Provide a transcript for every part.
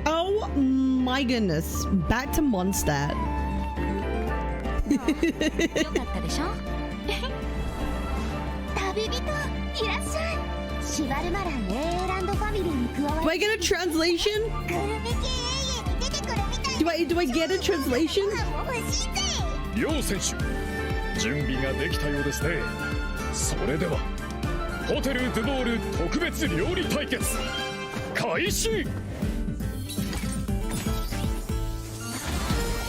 Oh my goodness. Back to MONDSTADT. Do I get a translation? Do I get a translation? 両選手準備ができたようですね。それではホテルドゥボール特別料理対決開始。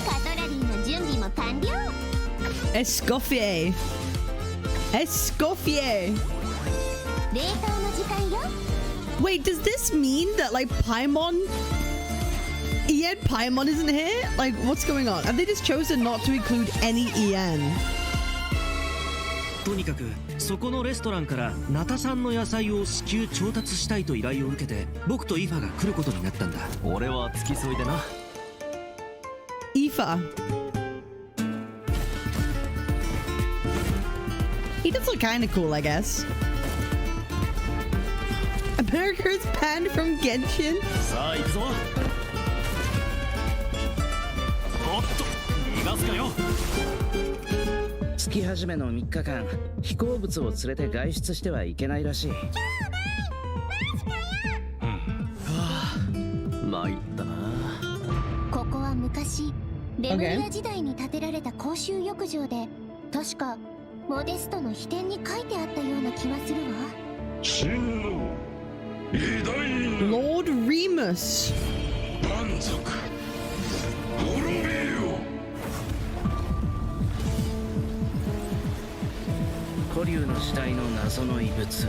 カトラリーの準備も完了。 Escoffier. Escoffier. 冷凍の時間よ。 Wait, does this mean that like Paimon? Ian Paimon isn't here? Like, what's going on? Have they just chosen not to include any Ian? とにかくそこのレストランからナタ産の野菜を至急調達したいと依頼を受けて僕とイファが来ることになったんだ。俺は付き添いでな。Ifa. He does look kind of cool, I guess. America's banned from Genshin. さあ行くぞ。おっと逃がすかよ。月始めの3日間飛行物を連れて外出してはいけないらしい。参ったな。ここは昔レムリア時代に建てられた公衆浴場で、確かモデストの秘典に書いてあったような気がするわ。真の偉大な Lord Remus. 蛮族滅びよ。古竜の時代の謎の遺物、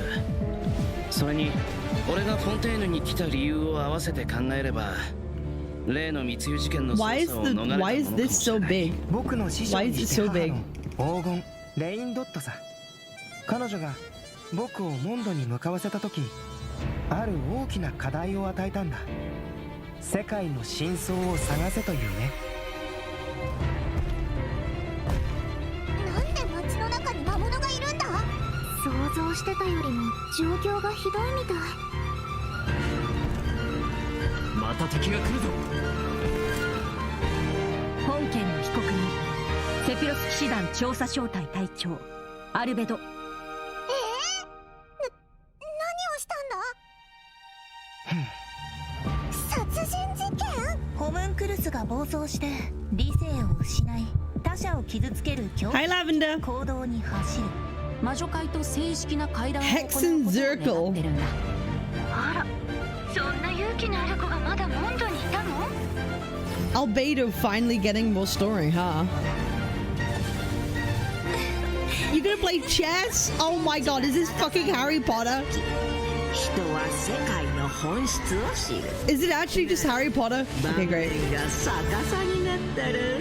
それに俺がフォンテーヌに来た理由を合わせて考えれば例の密輸事件の捜査を逃れたものかも Why is this so big? 僕の師匠 Why に is し it て so 母 big? の黄金レインドットさ。彼女が僕をモンドに向かわせた時、ある大きな課題を与えたんだ。世界の真相を探せというね。なんで街の中に魔物がいるんだ。想像してたよりも状況がひどいみたい。また敵が来るぞ。本件の被告人セピロス騎士団調査小隊隊長アルベド。何をしたんだ。殺人事件。ホムンクルスが暴走して理性を失い他者を傷つける狂 Hi, Lavender. 行動に走る。魔女会と正式な会談を行う Hex ことを and 願 Zirkle. ってるんだ。あら、そんな勇気のある子がまだモンドにいたの。 Albedo finally getting more story, huh? You gonna play chess? Oh my god, is this fucking Harry Potter? 人は世界の本質を知る。 Is it actually just Harry Potter? Okay, great. 万年が逆さになったる。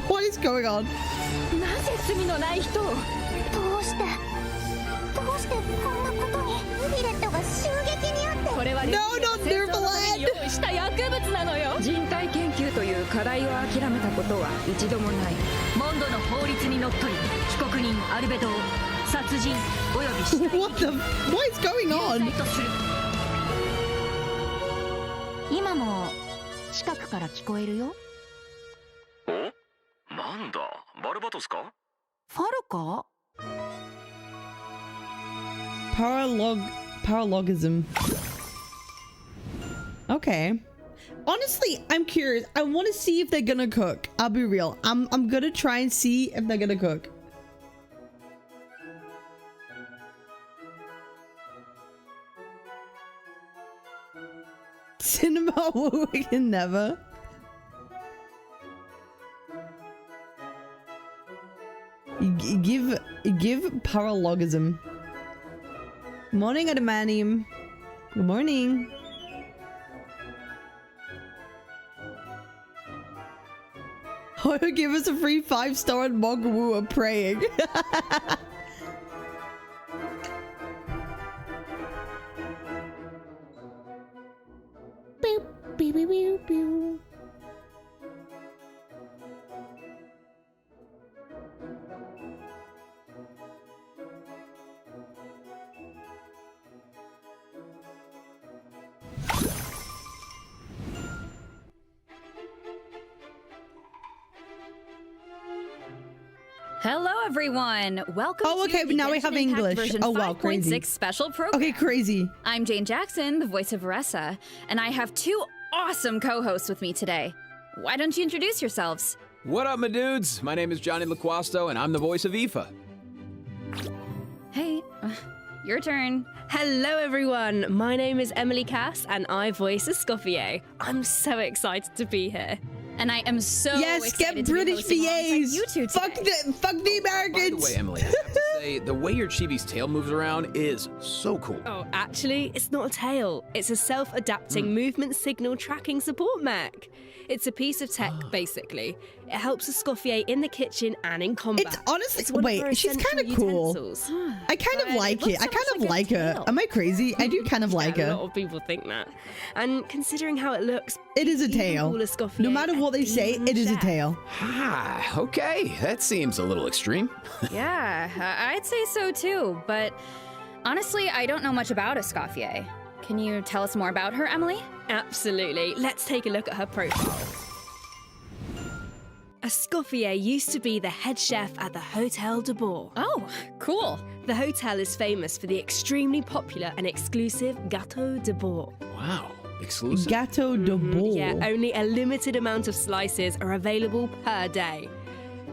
What is going on? なぜ罪のない人を。どうしてこんなことに。ビレットが襲撃にあって。これは No, not 戦争のために Nervaland! 用意した薬物なのよ。人体研究という課題を諦めたことは一度もない。モンドの法律にのっとり被告人アルベドを殺人および死体 What the? What is going 有 on? 罪とする。今も近くから聞こえるよ。お？なんだバルバトスか？ファルか？ Paralogism. Okay. Honestly, I'm curious. I want to see if they're gonna cook. I'll be real. I'm gonna try and see if they're gonna cook. Cinema we can never. Give paralogism. Morning, Adamantium. Good morning. Oh, give us a free 5-star and Mogawu are praying. Boop, beep, beep, beep, beep. Hello, everyone. Welcome Oh, okay, to but the now we Genshin have Impact English. version Oh, wow, crazy. 5.6 special program. Okay, crazy. I'm Jane Jackson, the voice of Varessa, and I have two awesome co-hosts with me today. Why don't you introduce yourselves? What up, my dudes? My name is Johnny LaQuasto, and I'm the voice of Aoife. Hey, your turn. Hello everyone, my name is Emily Cass and I voice Escoffier. I'm so excited to be here. And I am so Yes, excited get to be British hosting alongside VAs. you two Fuck today. the By the Americans. way, Emily, I have to say, the way your chibi's tail moves around is so cool. Oh, actually, it's not a tail. It's a self-adapting movement signal tracking support mech. It's a piece of tech, basically. It helps Escoffier in the kitchen and in combat. It's honestly, It's one of her wait, she's kind of essential cool. utensils. I kind of But like looks it. I so kind much of like a like her. tail. Am I crazy? I do kind of like A her. lot of people think that. And considering how it looks, It is a you can tail. call Escoffier No matter what they a say, demon it is a chef. tail. Ah, okay. That seems a little extreme. Yeah, I'd say so too, but honestly, I don't know much about Escoffier. Can you tell us more about her, Emily? Absolutely. Let's take a look at her profile. Escoffier used to be the head chef at the Hotel de Bourg. Oh, cool. The hotel is famous for the extremely popular and exclusive Gâteau de Bourg. Wow. Exclusive? Gâteau de Bourg. Yeah, only a limited amount of slices are available per day.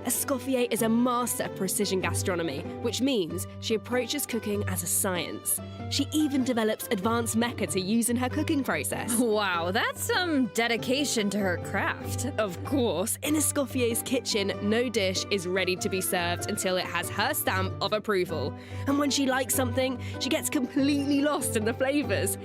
Escoffier is a master of precision gastronomy, which means she approaches cooking as a science. She even develops advanced mecha to use in her cooking process. Wow, that's some dedication to her craft. Of course, in Escoffier's kitchen, no dish is ready to be served until it has her stamp of approval. And when she likes something, she gets completely lost in the flavors.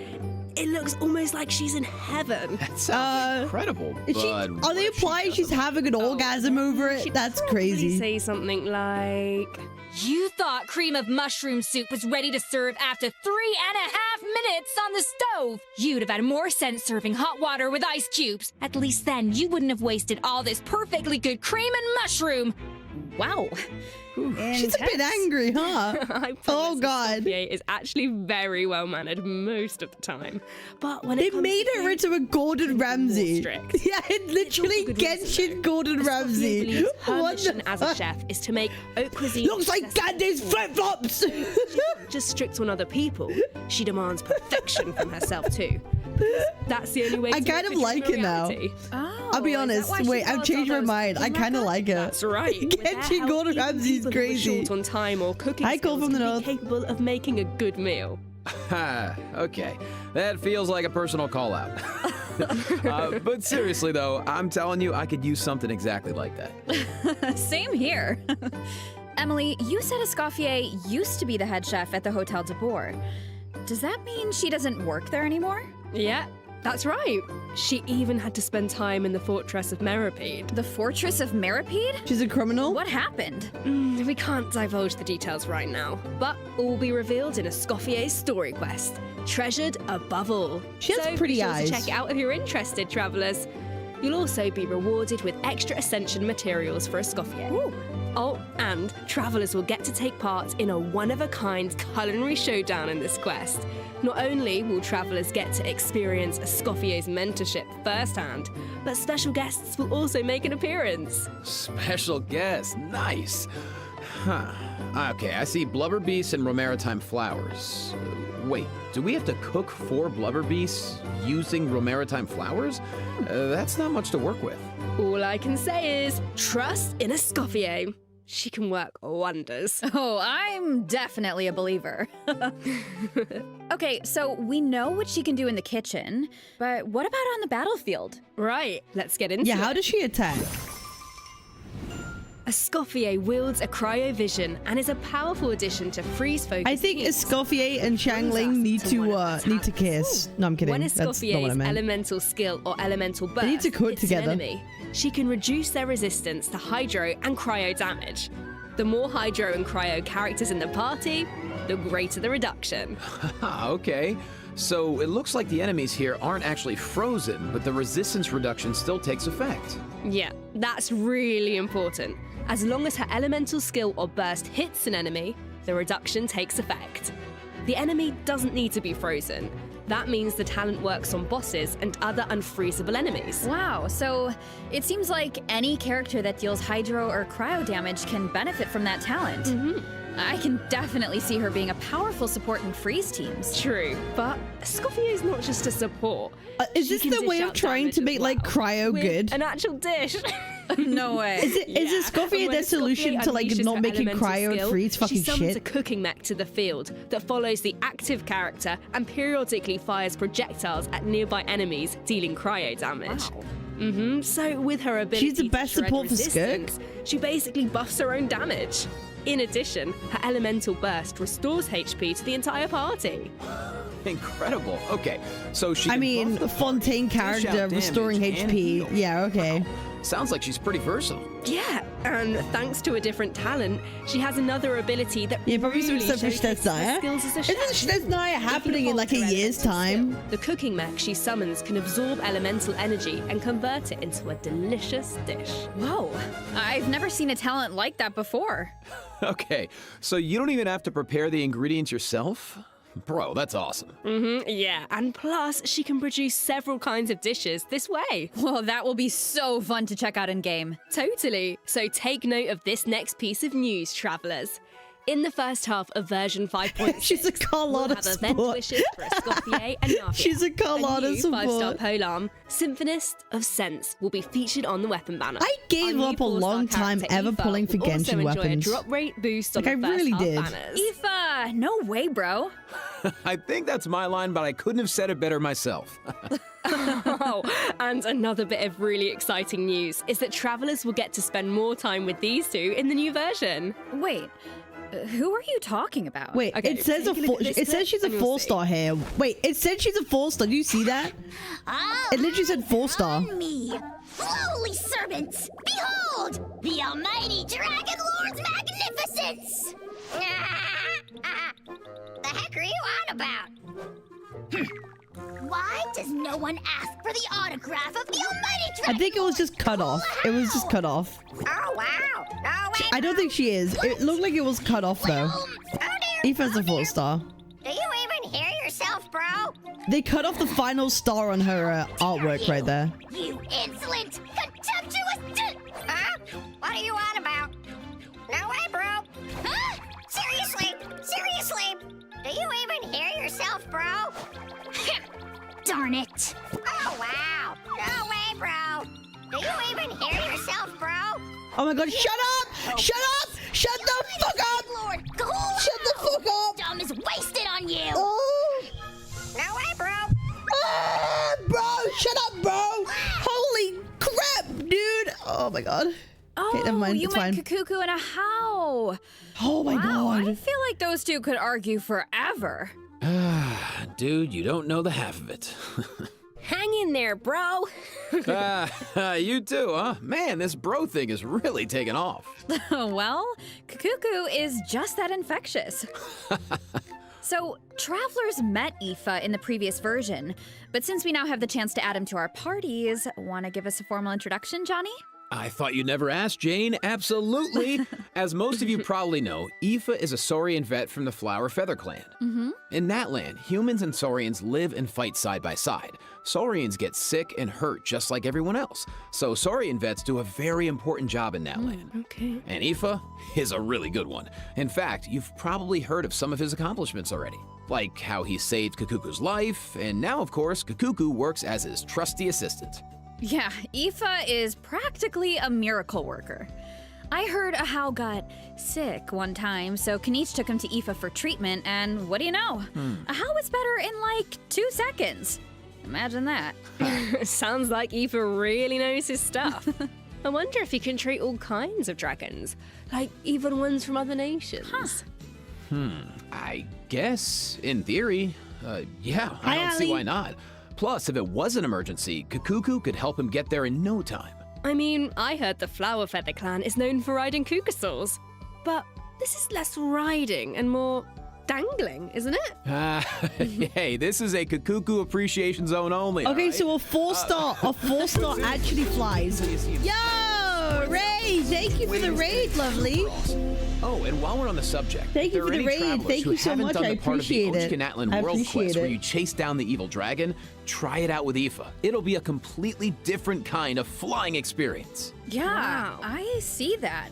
It looks almost like she's in heaven. That sounds incredible. Is she, but are what they if she implying she's doesn't? having an orgasm over it? She'd That's probably crazy. say something like, You thought cream of mushroom soup was ready to serve after 3.5 minutes on the stove. You'd have had more sense serving hot water with ice cubes. At least then you wouldn't have wasted all this perfectly good cream and mushroom. Wow. She's a bit angry, huh? I Oh, promise God. Escoffier is actually very well mannered most of the time. But when They it comes made to her food, into a Gordon Ramsay. strict. Yeah, it literally also good reason, Genshin though. Gordon Escoffier Ramsay. believes her What mission the as a fuck? chef is to make haute cuisine Looks like accessible. Candy's flip-flops. Just strict on other people. She demands perfection from herself too. That's the only way I to kind make of her like dream it a now. reality. Oh, I'll be is that honest. why she Wait, I've follows changed all my those mind. I kind of mecha? like it. That's right. With their Genshin help, Gordon even Ramsay is people who are crazy. short on time or cooking Hi, Cole skills from the can north. be capable of making a good meal. Ha, okay. That feels like a personal call out. But seriously, though, I'm telling you, I could use something exactly like that. Same here. Emily, you said Escoffier used to be the head chef at the Hotel de Bourg. Does that mean she doesn't work there anymore? Yeah, that's right. She even had to spend time in the Fortress of Meripede. The Fortress of Meripede? She's a criminal? What happened? We can't divulge the details right now, but all will be revealed in Escoffier's story quest, treasured above all. She has so pretty be sure eyes. to check it out if you're interested, travellers. You'll also be rewarded with extra Ascension materials for Escoffier. Ooh. Oh, and travellers will get to take part in a one-of-a-kind culinary showdown in this quest. Not only will travellers get to experience Escoffier's mentorship firsthand, but special guests will also make an appearance. Special guest. Nice. Huh. Okay, I see blubber beasts and romaritime flowers. Wait, do we have to cook 4 blubber beasts using romaritime flowers? That's not much to work with. All I can say is trust in Escoffier. She can work wonders. Oh, I'm definitely a believer. Okay, so we know what she can do in the kitchen, but what about on the battlefield? Right, let's get into Yeah, it. how does she attack? Escoffier wields a cryovision and is a powerful addition to freeze focus. I think Escoffier and Xiangling need to kiss. No, I'm kidding. When That's not what I Escoffier's meant. elemental skill or elemental burst need to cook hits together. an enemy, she can reduce their resistance to hydro and cryo damage. The more hydro and cryo characters in the party, the greater the reduction. Okay. So it looks like the enemies here aren't actually frozen, but the resistance reduction still takes effect. Yeah, that's really important. As long as her elemental skill or burst hits an enemy, the reduction takes effect. The enemy doesn't need to be frozen. That means the talent works on bosses and other unfreezable enemies. Wow, so it seems like any character that deals hydro or cryo damage can benefit from that talent. I can definitely see her being a powerful support in freeze teams. True, but Escoffier's not just a support. Is this the way of trying to make like cryo good? An actual dish. No way. Is Escoffier their solution to like not making cryo and freeze fucking she summons shit? a cooking mech to the field that follows the active character and periodically fires projectiles at nearby enemies, dealing cryo damage. Wow. So with her ability She's the best to shred support for Skirk. resistance, she basically buffs her own damage. In addition, her elemental burst restores HP to the entire party. Incredible. Okay, so she. I mean, Fontaine character restoring HP. Yeah, okay. Sounds like she's pretty versatile. Yeah, and thanks to a different talent, she has another ability that probably really some stuff for showcases her Schnitznaya. skills as a chef. Isn't Schnitznaya happening in like a year's time? The cooking mech she summons can absorb elemental energy and convert it into a delicious dish. Whoa, I've never seen a talent like that before. Okay, so you don't even have to prepare the ingredients yourself? Bro, that's awesome. Yeah, and plus she can produce several kinds of dishes this way. Well, that will be so fun to check out in game. Totally. So take note of this next piece of news, travelers. In the first half of version 5.6, She's a Carlotta we'll have event support. wishes for Escoffier and Navia. She's a Carlotta A new support. 5-star polearm, Symphonist of Sense, will be featured on the weapon banner. I gave Our up new a long 4-star time character ever Aoife pulling for will also Genshin enjoy weapons. a drop rate boost on Like, the I first really half did. banners. Aoife, no way, bro. I think that's my line, but I couldn't have said it better myself. Oh, and another bit of really exciting news is that travelers will get to spend more time with these two in the new version. Wait, who are you talking about? Wait, Okay, it says take a look at this it says clip she's a and you'll 4-star here. Wait, it said she's a 4-star. Do you see that? It literally said 4-star. Me, lowly servants, behold, the almighty Dragon Lord's magnificence! The heck are you on about? Why does no one ask for the autograph of the almighty Dragon? I think it was just cut off. It was just cut off. Oh, wow. Oh, wait. I don't think she is. It looked like it was cut off though. Oh, dear. Aoife's a 4-star. Do you even hear yourself, bro? They cut off the final star on her artwork right there. You insolent, contemptuous Huh? What are you on about? No way, bro. Huh? Seriously? Do you even hear yourself, bro? Darn it. Oh, wow. No way, bro. Do you even hear yourself, bro? Oh my god, shut up! Shut up! Shut the fuck up! Lord, go Shut the fuck up! Dumb is wasted on you. Oh! No way, bro. Ah, bro, shut up, bro! Holy crap, dude! Oh my god. Oh, Okay, never mind, you it's meant fine. Kakuku and a How. Oh my Wow, god. I feel like those two could argue forever. Dude, you don't know the half of it. Hang in there, bro. You too, huh? Man, this bro thing is really taking off. Well, Kakuku is just that infectious. So, travelers met Aoife in the previous version, but since we now have the chance to add him to our parties, want to give us a formal introduction, Johnny? I thought you'd never ask, Jane. Absolutely. As most of you probably know, Aoife is a Saurian vet from the Flower Feather clan. In that land, humans and Saurians live and fight side by side. Saurians get sick and hurt just like everyone else. So Saurian vets do a very important job in that land. Okay. And Aoife is a really good one. In fact, you've probably heard of some of his accomplishments already. Like how he saved Kakuku's life, and now, of course, Kakuku works as his trusty assistant. Yeah, Aoife is practically a miracle worker. I heard a How got sick one time, so Kaniche took him to Aoife for treatment, and what do you know? A How was better in like 2 seconds. Imagine that. Sounds like Aoife really knows his stuff. I wonder if he can treat all kinds of dragons, like even ones from other nations. I guess, in theory, yeah, I don't see why not. Plus, if it was an emergency, Kakuku could help him get there in no time. I mean, I heard the Flower Feather clan is known for riding Kukasaurs, but this is less riding and more dangling, isn't it? Hey, this is a Kakuku appreciation zone only. Okay, all right? so a 4-star actually flies. Yo! Oh, Ray, thank you for the raid, lovely. Oh, and while we're on the subject, thank you for the raid. Thank you so much. I appreciate it. I World Quest where you chase down the evil dragon, try it out with Aoife. It'll be a completely different kind of flying experience. Yeah, Wow. I see that.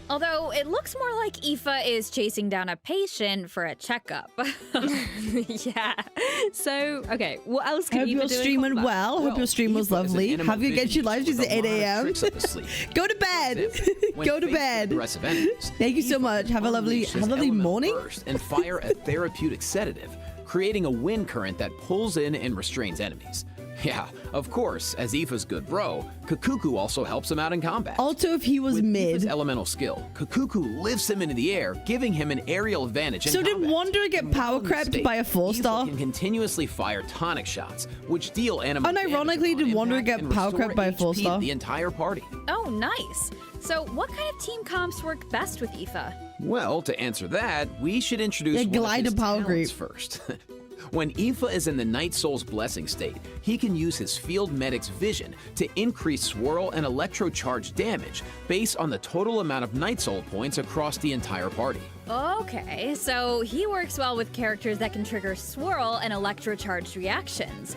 Although it looks more like Aoife is chasing down a patient for a checkup. Yeah. So, okay, what else can Hope you your do? stream went well. Hope your stream was lovely. Have your Genshin live streams at 8 a.m. Go to bed. Go to bed. Thank you so much. Have a lovely morning. And fire a therapeutic sedative, creating a wind current that pulls in and restrains enemies. Yeah, of course, as Aoife's good bro, Kakuku also helps him out in combat. Also, if he was mid. Aoife's elemental skill, Kakuku lifts him into the air, giving him an aerial advantage in So combat. did Wanderer get power crept by a 4-star? Aoife can continuously fire tonic shots, which deal animal Unironically, did Wanderer get power crept by a 4-star? The entire party. Oh, nice. So what kind of team comps work best with Aoife? Well, to answer that, we should introduce one of glider his power talents creep. first. When Aoife is in the Night Soul's blessing state, he can use his field medic's vision to increase swirl and electrocharge damage based on the total amount of Night Soul points across the entire party. Okay, so he works well with characters that can trigger swirl and electrocharged reactions,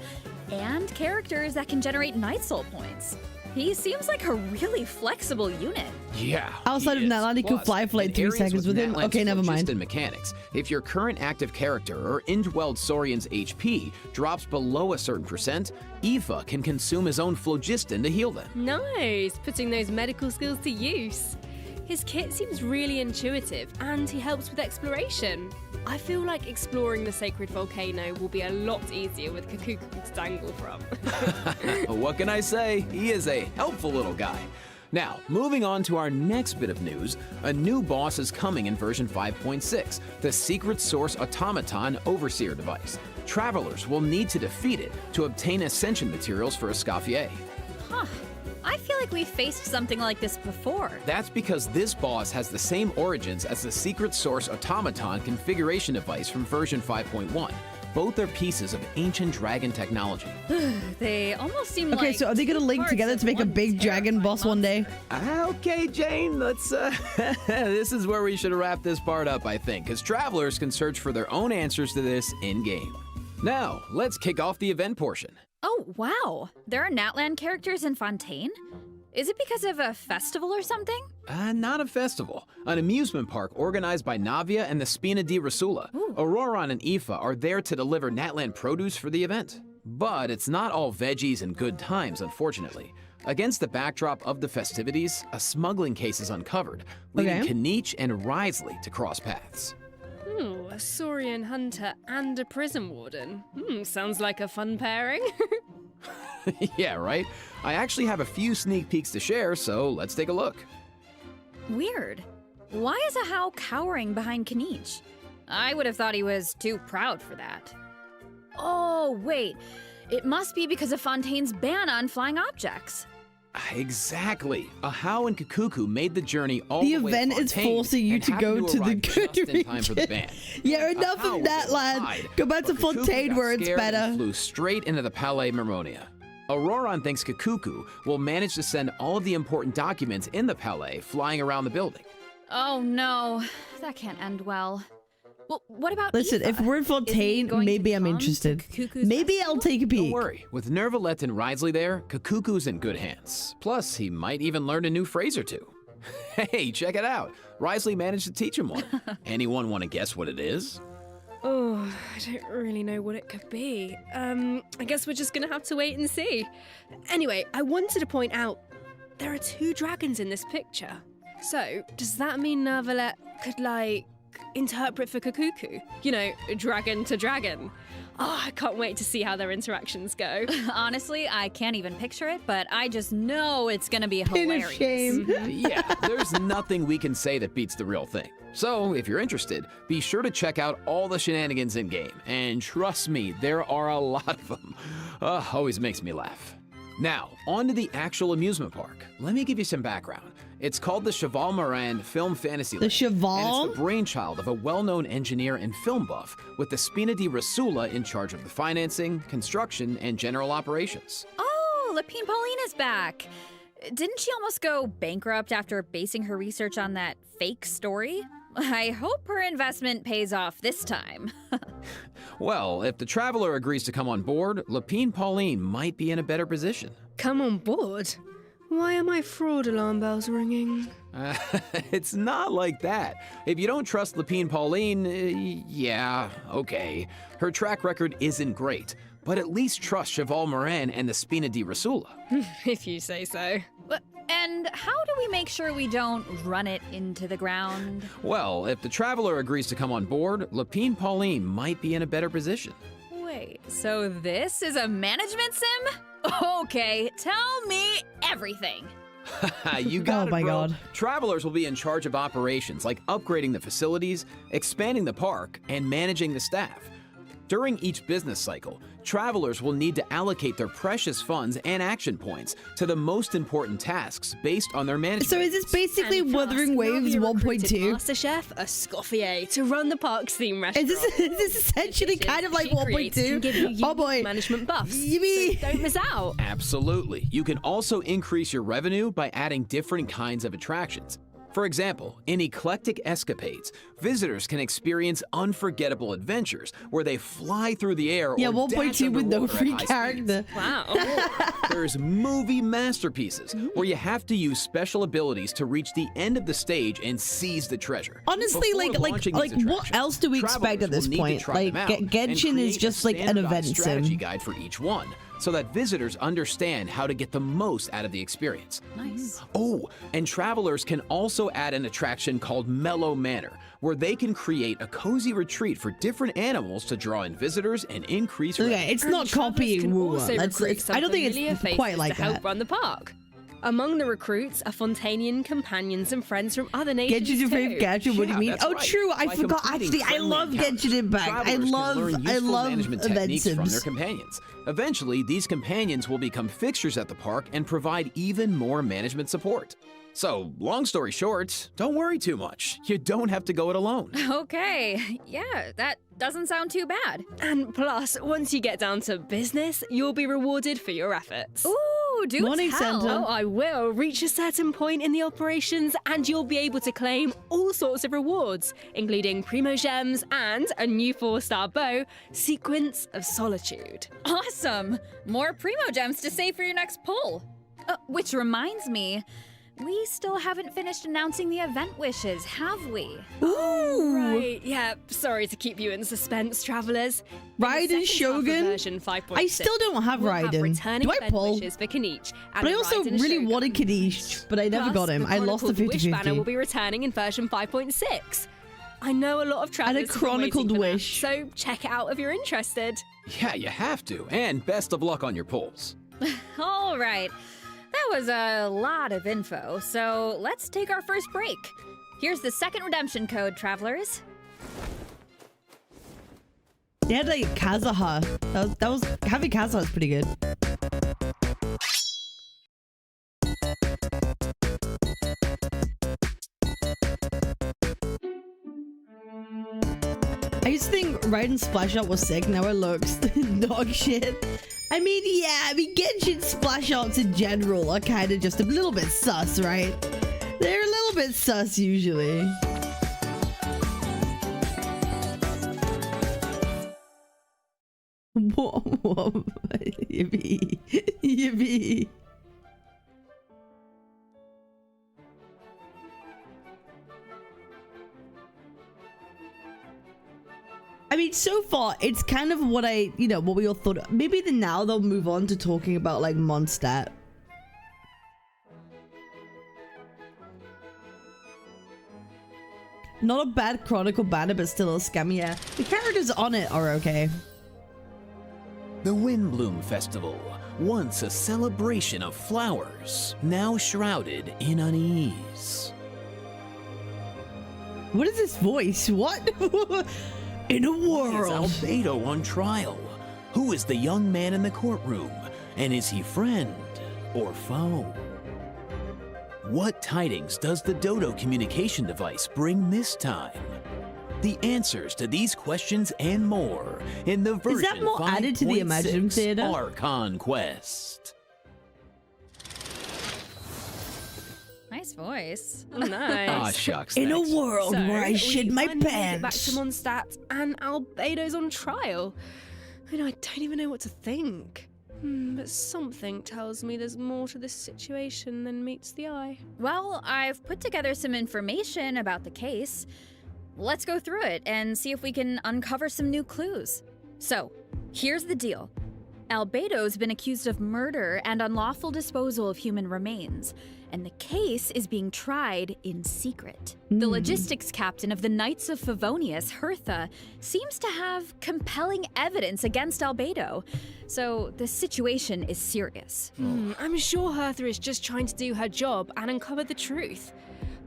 and characters that can generate Night Soul points. He seems like a really flexible unit. Yeah. Outside of Netline, he could fly for like 3 seconds with him. Okay, never mind. And mechanics. If your current active character or indwelled Saurian's HP drops below a certain percent, Aoife can consume his own phlogiston to heal them. Nice, putting those medical skills to use. His kit seems really intuitive, and he helps with exploration. I feel like exploring the sacred volcano will be a lot easier with Kakuku to dangle from. What can I say? He is a helpful little guy. Now, moving on to our next bit of news, a new boss is coming in version 5.6, the Secret Source Automaton Overseer device. Travelers will need to defeat it to obtain ascension materials for Escoffier. Huh. I feel like we've faced something like this before. That's because this boss has the same origins as the Secret Source Automaton configuration device from version 5.1. Both are pieces of ancient dragon technology. They almost seem like... Okay, so are they gonna link together to make a big dragon boss one day? Okay, Jane, let's, this is where we should wrap this part up, I think, because travelers can search for their own answers to this in-game. Now, let's kick off the event portion. Oh, wow. There are Natlan characters in Fontaine? Is it because of a festival or something? Not a festival. An amusement park organized by Navia and the Spina di Rasula. Auroron and Aoife are there to deliver Natlan produce for the event. But it's not all veggies and good times, unfortunately. Against the backdrop of the festivities, a smuggling case is uncovered, leading Kinich and Risley to cross paths. A Saurian hunter and a prison warden. Sounds like a fun pairing. Yeah, right? I actually have a few sneak peeks to share, so let's take a look. Weird. Why is Ahau cowering behind Kinich? I would have thought he was too proud for that. Oh, wait. It must be because of Fontaine's ban on flying objects. Exactly. Ahau and Kakuku made the journey all the the way event to is Fontaine forcing you and to go happened to the arrive good just in time for the ban. Yeah, enough Ahau of that, was lad. inside, Go back to but Kakuku Fontaine got where it's scared and better. flew straight into the Palais Mermonia. Auroron thinks Kakuku will manage to send all of the important documents in the Palais flying around the building. Oh no, that can't end well. Well, what about Listen, Aoife? if we're in Fontaine, maybe I'm interested. Maybe I'll take a peek. Don't worry, with Nervalette and Risley there, Kakuku's in good hands. Plus, he might even learn a new phrase or two. Hey, check it out. Risley managed to teach him one. Anyone want to guess what it is? Oh, I don't really know what it could be. I guess we're just gonna have to wait and see. Anyway, I wanted to point out there are 2 dragons in this picture. So, does that mean Nervalette could, like, interpret for Kakuku? You know, dragon to dragon. Oh, I can't wait to see how their interactions go. Honestly, I can't even picture it, but I just know it's gonna be hilarious. Shame. Yeah, there's nothing we can say that beats the real thing. So, if you're interested, be sure to check out all the shenanigans in-game. And trust me, there are a lot of them. Always makes me laugh. Now, on to the actual amusement park. Let me give you some background. It's called the Cheval Moran Film Fantasy Land. The Cheval? And it's the brainchild of a well-known engineer and film buff with the Spina di Rasula in charge of the financing, construction, and general operations. Oh, Lapine Pauline is back. Didn't she almost go bankrupt after basing her research on that fake story? I hope her investment pays off this time. Well, if the Traveler agrees to come on board, Lapine Pauline might be in a better position. Come on board? Why are my fraud alarm bells ringing? It's not like that. If you don't trust Lapine Pauline, yeah, okay. Her track record isn't great, but at least trust Cheval Moran and the Spina di Rasula. If you say so. And how do we make sure we don't run it into the ground? Well, if the Traveler agrees to come on board, Lapine Pauline might be in a better position. Wait, so this is a management sim? Okay, tell me everything. You got it, my bro. God. Travelers will be in charge of operations like upgrading the facilities, expanding the park, and managing the staff. During each business cycle, travelers will need to allocate their precious funds and action points to the most important tasks based on their management. So is this basically Wuthering Waves 1.2? Master Chef Escoffier to run the park's theme restaurant. Is this essentially kind of like 1.2? Oh boy. Management buffs. Yippee. So don't miss out. Absolutely. You can also increase your revenue by adding different kinds of attractions. For example, in Eclectic Escapades, visitors can experience unforgettable adventures where they fly through the air or dash 1.2 with no underwater at free high character. speeds. Wow. There's movie masterpieces where you have to use special abilities to reach the end of the stage and seize the treasure. Honestly, Before like launching what these else do we expect at travelers this will need to point? try Like them out and Genshin is create just a like an standardized event strategy sim. guide for each one, so that visitors understand how to get the most out of the experience. Nice. Oh, and travelers can also add an attraction called Mellow Manor, where they can create a cozy retreat for different animals to draw in visitors and increase revenue. Okay, it's not copying Wuwa. I don't think it's quite like to help that. run the park. Among the recruits are Fontanian companions and friends from other nations Genshin's your too. favorite gacha? What do you mean? that's Oh, right. true. I By forgot. completing Actually, I friendly love encounters, Genshin Impact. I travelers can learn useful love management event techniques from their sims. companions. Eventually, these companions will become fixtures at the park and provide even more management support. So, long story short, don't worry too much. You don't have to go it alone. Okay, yeah, that doesn't sound too bad. And plus, once you get down to business, you'll be rewarded for your efforts. Ooh, do Morning, tell. Santa. Oh, I will. Reach a certain point in the operations and you'll be able to claim all sorts of rewards, including Primo Gems and a new 4-star bow, Sequence of Solitude. Awesome! More Primo Gems to save for your next pull. Which reminds me, we still haven't finished announcing the event wishes, have we? Ooh. Right, yeah, sorry to keep you in suspense, travelers. In the Raiden second half of Shogun? version 5.6, I still don't have we'll have Raiden. returning Do I event pull? wishes for Kaniche and But I also Raiden really Shogun. wanted Kanish, but I never Plus, got him. I lost the Chronicled Wish banner will 50-50. be returning in version 5.6. I know a lot of travelers have been Chronicled waiting for that, Wish. so check it out if you're interested. Yeah, you have to. And best of luck on your pulls. All right. That was a lot of info, so let's take our first break. Here's the second redemption code, travelers. They had like Kazuha. That was having Kazuha is pretty good. I used to think Raiden Splash Art was sick, now it looks dog shit. I mean, yeah, Genshin Splash Arts in general are kind of just a little bit sus, right? They're a little bit sus usually. Whoa. Yippee. Yippee. I mean, so far, it's kind of what what we all thought. Maybe now they'll move on to talking about, like, MONDSTADT. Not a bad Chronicle banner, but still a scam, yeah. The characters on it are okay. The Windbloom Festival, once a celebration of flowers, now shrouded in unease. What is this voice? What? In a world. Is Albedo on trial? Who is the young man in the courtroom? And is he friend or foe? What tidings does the Dodo communication device bring this time? The answers to these questions and more in the version Is that more added to the Imagine 5.6 Theater? Archon Quest. Nice voice. Nice. Aw, shucks. In a thanks. world where I shit my finally made it back pants. to MONDSTADT and Albedo's on trial. I don't even know what to think. But something tells me there's more to this situation than meets the eye. Well, I've put together some information about the case. Let's go through it and see if we can uncover some new clues. So, here's the deal. Albedo's been accused of murder and unlawful disposal of human remains, and the case is being tried in secret. The logistics captain of the Knights of Favonius, Hertha, seems to have compelling evidence against Albedo, so the situation is serious. I'm sure Hertha is just trying to do her job and uncover the truth.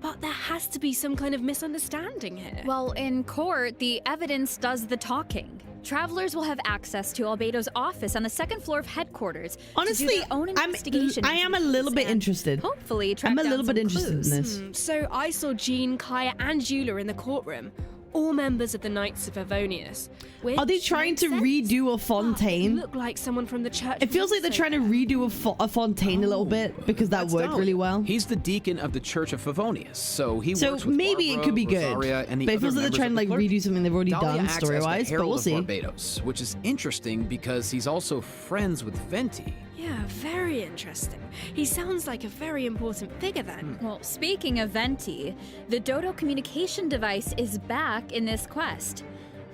But there has to be some kind of misunderstanding here. Well, in court, the evidence does the talking. Travelers will have access to Albedo's office on the second floor of headquarters. Honestly, to do their own investigation. I am a little bit interested. Hopefully, track I'm a down little bit some interested clues. in this. So I saw Jean, Kaya, and Eula in the courtroom, all members of the Knights of Favonius. Are they trying to redo a fontaine? Look like someone from the church. It feels like they're trying to redo a fontaine a little bit because that That's worked really well. He's the deacon of the Church of Favonius, so he So works with maybe it Barbara, could be good, Rosaria, and the but it other feels like they're members trying of to the like clergy. redo something they've already Dahlia done acts as the story-wise, but herald we'll of see. Barbados, which is interesting because he's also friends with Venti. Yeah, very interesting. He sounds like a very important figure then. Well, speaking of Venti, the Dodo communication device is back in this quest.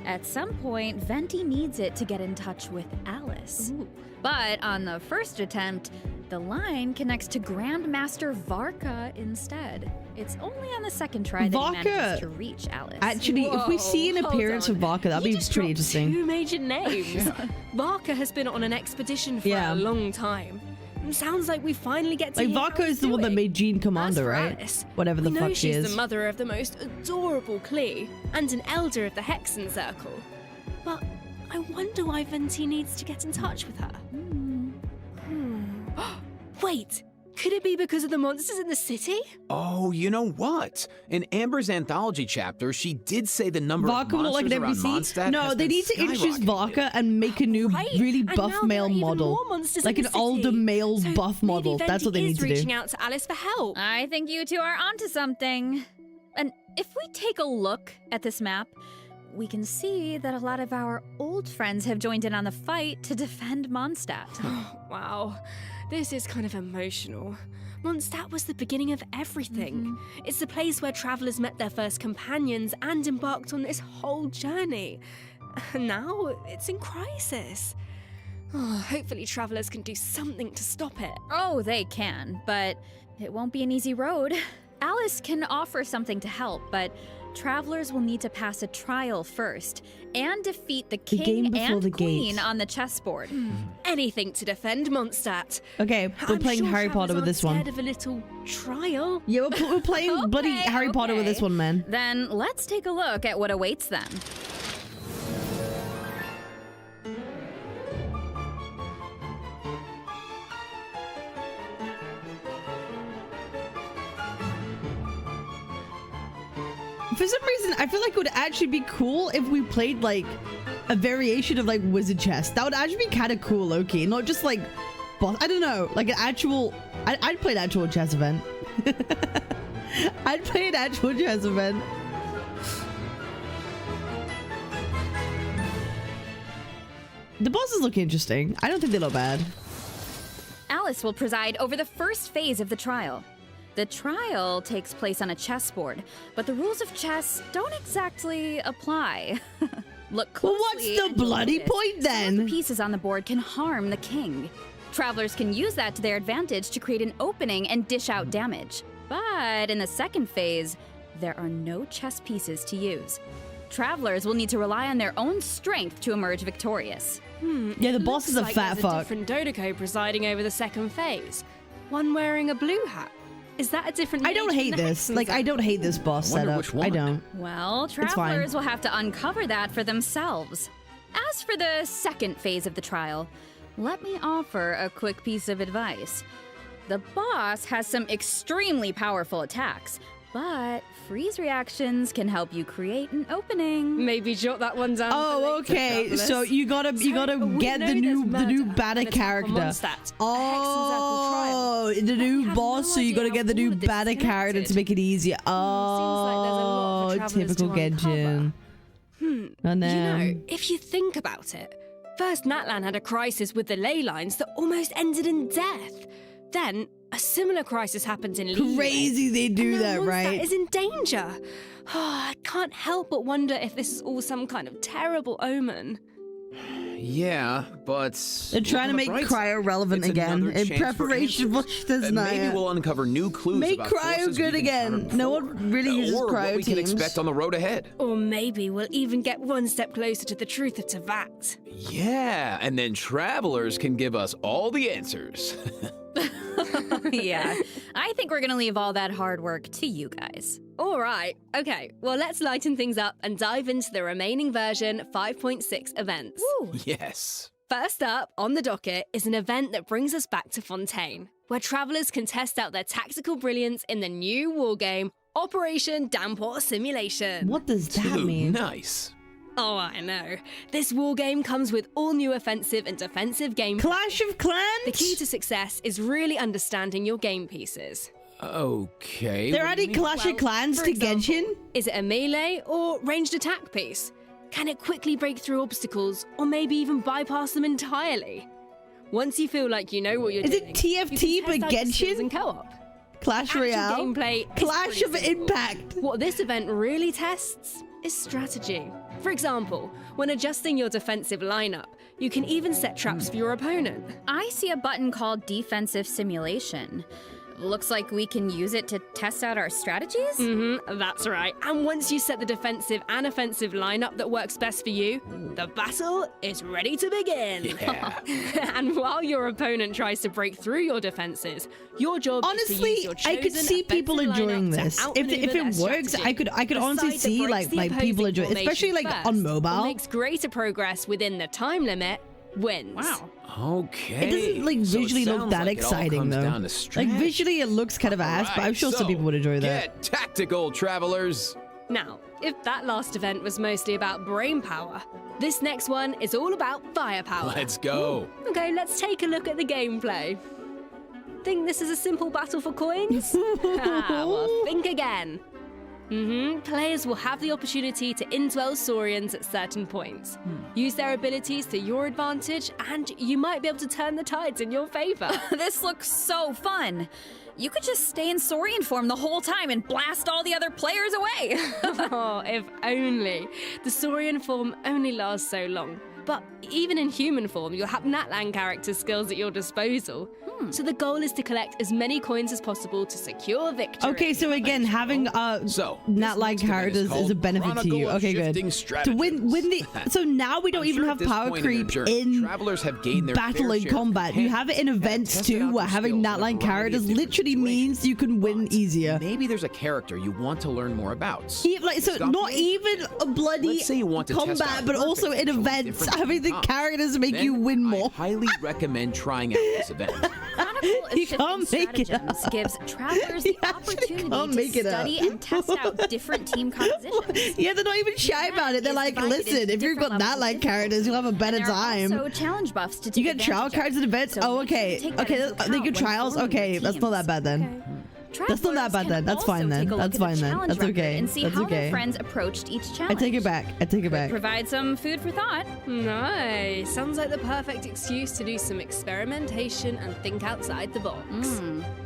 At some point, Venti needs it to get in touch with Alice. But on the first attempt, the line connects to Grandmaster Varka instead. It's only on the second try that he manages to reach Alice. Actually, if we see an Whoa, appearance hold of Varka, that'd You be just pretty dropped interesting. Two major names. Varka has been on an expedition for Yeah. a long time. Sounds like we finally get to Like hear how Varka is he's the one that doing. made Jean Commander, As for right? Alice, Whatever the we know fuck she she's is. the mother of the most adorable Klee and an elder of the Hexen Circle. But I wonder why Venti needs to get in touch with her. Wait, could it be because of the monsters in the city? Oh, you know what? In Amber's anthology chapter, she did say the number Varka of will look like monsters an around NPC? Mondstadt No, has they been need to introduce skyrocketing. Varka and make a new, really and buff now there male are even model. more monsters Like in an the city. older male So buff maybe model. That's what they Venti need is to reaching do. out to Alice for help. I think you two are onto something. And if we take a look at this map, we can see that a lot of our old friends have joined in on the fight to defend Mondstadt. Wow, this is kind of emotional. Mondstadt was the beginning of everything. It's the place where travelers met their first companions and embarked on this whole journey. And now it's in crisis. Oh, hopefully travelers can do something to stop it. Oh, they can, but it won't be an easy road. Alice can offer something to help, but travelers will need to pass a trial first and defeat the game king before and the queen gate. on the chessboard. Anything to defend Mondstadt. Okay, we're I'm playing sure Harry Potter with travelers this aren't one. scared of a little trial. Yeah, we're playing bloody Harry Potter with this one, man. Then let's take a look at what awaits them. For some reason, I feel like it would actually be cool if we played like a variation of like Wizard Chess. That would actually be kind of cool, low-key. Not just like boss. I don't know, like an actual. I'd play an actual chess event. I'd play an actual chess event. The bosses look interesting. I don't think they look bad. Alice will preside over the first phase of the trial. The trial takes place on a chessboard, but the rules of chess don't exactly apply. Look closely. Well, what's the and bloody notice point some of then? the pieces on the board can harm the king. Travelers can use that to their advantage to create an opening and dish out damage. But in the second phase, there are no chess pieces to use. Travelers will need to rely on their own strength to emerge victorious. Yeah, the boss Looks is a like fat there's fuck. a different Dodoco presiding over the second phase. One wearing a blue hat. Is that a different I don't mage hate from the this. Hexen Like, I don't hate this boss Wonder setup. which one. I don't. Well, It's fine. travelers will have to uncover that for themselves. As for the second phase of the trial, let me offer a quick piece of advice. The boss has some extremely powerful attacks, But freeze reactions can help you create an opening. Maybe jot that one down. Oh, okay. So you gotta get the new beta character. MONDSTADT. Oh, the new boss. So you gotta get the new beta character to make it easier. Oh, typical Genshin. And then, You know, if you think about it, first Natlan had a crisis with the Ley Lines that almost ended in death. Then a similar crisis happened in Ley Line. crazy they do that, right? Is in danger. I can't help but wonder if this is all some kind of terrible omen. Yeah, but They're trying to make cryo relevant again in preparation for this night. Maybe we'll uncover new clues. Make about cryo forces good we can again. No one really uses or cryo what we can teams. expect on the road ahead. Or maybe we'll even get one step closer to the truth of Teyvat. Yeah, and then travelers can give us all the answers. Yeah, I think we're gonna leave all that hard work to you guys. All right, okay, well, let's lighten things up and dive into the remaining version 5.6 events. Yes. First up on the docket is an event that brings us back to Fontaine, where travelers can test out their tactical brilliance in the new wargame, Operation Downpour Simulation. What does that Dude, mean? Nice. Oh, I know. This wargame comes with all new offensive and defensive game. Clash of Clans? The key to success is really understanding your game pieces. Okay. They're what do you adding mean? Clash of Clans for to example, Genshin? Is it a melee or ranged attack piece? Can it quickly break through obstacles or maybe even bypass them entirely? Once you feel like you know what you're Is doing, it TFT you can but test out your skills Genshin? in co-op. Clash Actual Royale? gameplay is Clash of pretty simple. Impact? What this event really tests is strategy. For example, when adjusting your defensive lineup, you can even set traps for your opponent. I see a button called Defensive Simulation. Looks like we can use it to test out our strategies? That's right. And once you set the defensive and offensive lineup that works best for you, the battle is ready to begin. Yeah. And while your opponent tries to break through your defenses, your job is to use Honestly, your I could chosen see people offensive enjoying lineup to this. If outmaneuver it their works, strategy. I could The honestly side that see breaks the like people opposing enjoy it, especially like formation on first mobile. or makes greater progress within the time limit wins. Wow. Okay. It doesn't like So it visually look sounds that like it all exciting comes though. down to Like strat. visually it looks kind of ass, but I'm sure some people would enjoy that. Get tactical, travelers. Now, if that last event was mostly about brain power, this next one is all about firepower. Let's go. Okay, let's take a look at the gameplay. Think this is a simple battle for coins? Well, think again. Players will have the opportunity to indwell Saurians at certain points. Use their abilities to your advantage, and you might be able to turn the tides in your favor. This looks so fun. You could just stay in Saurian form the whole time and blast all the other players away. Oh, if only. The Saurian form only lasts so long. But even in human form, you'll have Natlan character skills at your disposal. So the goal is to collect as many coins as possible to secure victory. Okay, so again, having Natlan characters is a benefit to you. Okay, good. To win the so now we don't even have power creep in travelers have gained their battle and combat. You have it in events too, where having Natlan characters literally means you can win easier. Maybe there's a character you want to learn more about. Like so, not even a bloody Let's say you want to test combat, out but also in perfect events, different having the comps. characters make Then you win more. I highly recommend trying out this event. Chronicle of You Shifting can't make it Stratagems up. gives travelers the You actually can't opportunity make to it up. study and test out different team compositions. Yeah, they're not even shy about it. They're is like, divided listen, into if you've got different levels of Natlan characters, you'll have a better And there are time. also challenge buffs to You take get trial advantage of. cards in events? So Oh, make sure to okay. take that Okay, into they account get when trials? forming your Okay, that's not that teams. bad then. That's not that bad then. That's fine then. That's fine then. That's okay. And see That's how okay. their friends approached each I challenge. take it back. I take it back. Provide some food for thought. Nice. Sounds like the perfect excuse to do some experimentation and think outside the box.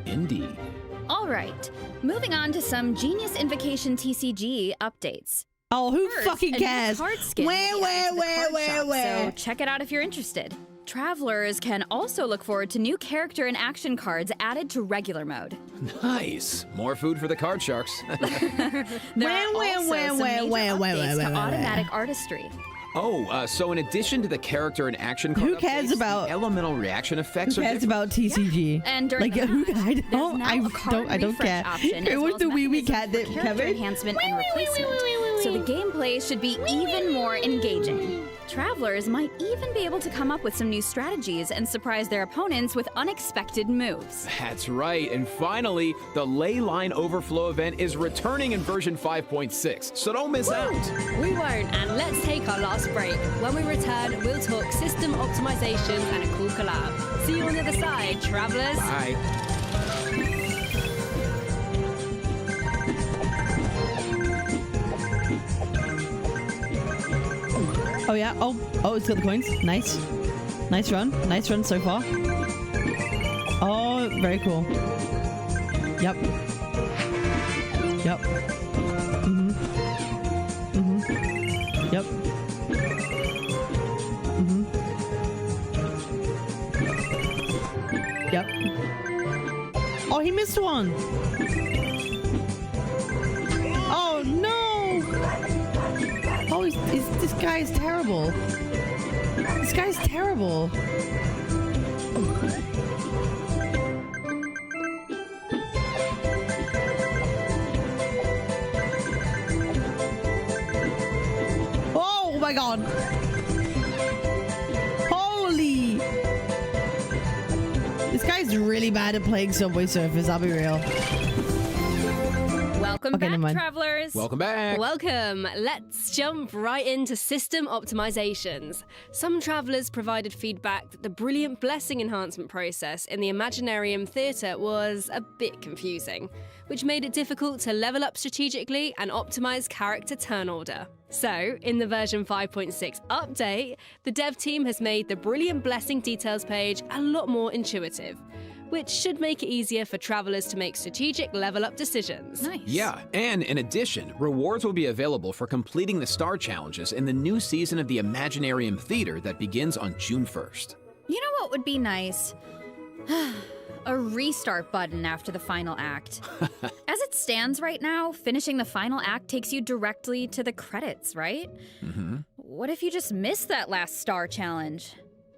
Indeed. All right, moving on to some Genius Invocation TCG updates. Oh, who First, fucking a new cares? card skin Where, will be added to the card shop, where? So check it out if you're interested. Travelers can also look forward to new character and action cards added to regular mode. Nice. More food for the card sharks. There are also some major updates to automatic artistry. So in addition to the character and action card Who cares updates, about- the elemental reaction effects Who are cares different. about TCG? And during Like, the who, match, I there's don't, now I a card don't refresh care. option, It as was well the as wee wee mechanisms cat for that character Kevin. enhancement and replacement. So the gameplay should be even more engaging. Travelers might even be able to come up with some new strategies and surprise their opponents with unexpected moves. That's right, and finally, the Ley Line overflow event is returning in version 5.6, so don't miss out. We won't, and let's take our last break. When we return, we'll talk system optimizations and a cool collab. See you on the other side, travelers. Bye. Oh yeah. Oh, it's got the coins. Nice. Nice run. Nice run so far. Oh, very cool. Yep. Yep. Mhm. Mhm. Yep. Mhm. Yep. Oh, he missed one. Oh no. Oh, this guy is terrible. This guy's terrible. Oh my god. Holy. This guy's really bad at playing Subway Surfers, I'll be real. Welcome back, travelers. Welcome back. Welcome. Let's jump right into system optimizations. Some travelers provided feedback that the brilliant blessing enhancement process in the Imaginarium Theatre was a bit confusing, which made it difficult to level up strategically and optimize character turn order. So, in the version 5.6 update, the dev team has made the brilliant blessing details page a lot more intuitive, which should make it easier for travelers to make strategic level up decisions. Nice. Yeah, and in addition, rewards will be available for completing the star challenges in the new season of the Imaginarium Theater that begins on June 1st. You know what would be nice? A restart button after the final act. As it stands right now, finishing the final act takes you directly to the credits, right? Mm-hmm. What if you just missed that last star challenge?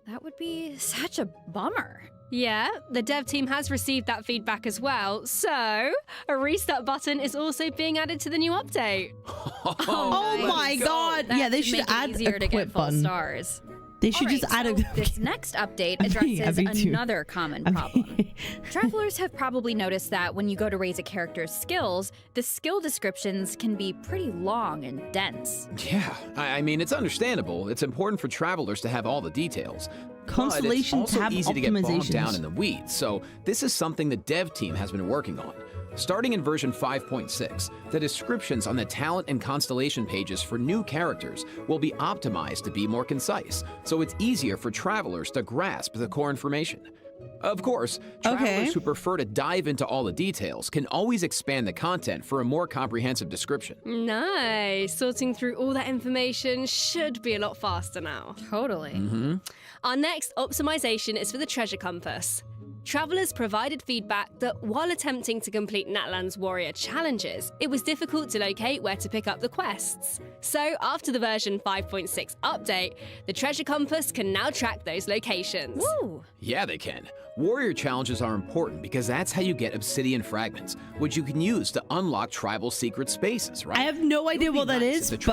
That would be such a bummer. Yeah, the dev team has received that feedback as well, so a restart button is also being added to the new update. Oh my god. That Yeah, they should should make it add easier a to get quit full button. stars. They should just add a... This next update I'm being addresses happy too. another common problem. Travelers have probably noticed that when you go to raise a character's skills, the skill descriptions can be pretty long and dense. Yeah, I mean, it's understandable. It's important for travelers to have all the details. Constellation but it's also tab easy to get bogged optimizations. down in the weeds, so this is something the dev team has been working on. Starting in version 5.6, the descriptions on the talent and constellation pages for new characters will be optimized to be more concise, so it's easier for travelers to grasp the core information. Of course, travelers who prefer to dive into all the details can always expand the content for a more comprehensive description. Nice. Sorting through all that information should be a lot faster now. Totally. Mm-hmm. Our next optimization is for the treasure compass. Travelers provided feedback that while attempting to complete Natlan's warrior challenges, it was difficult to locate where to pick up the quests. So, after the version 5.6 update, the treasure compass can now track those locations. Woo! Yeah, they can. Warrior challenges are important because that's how you get obsidian fragments, which you can use to unlock tribal secret spaces, right? I have no idea what that is, but...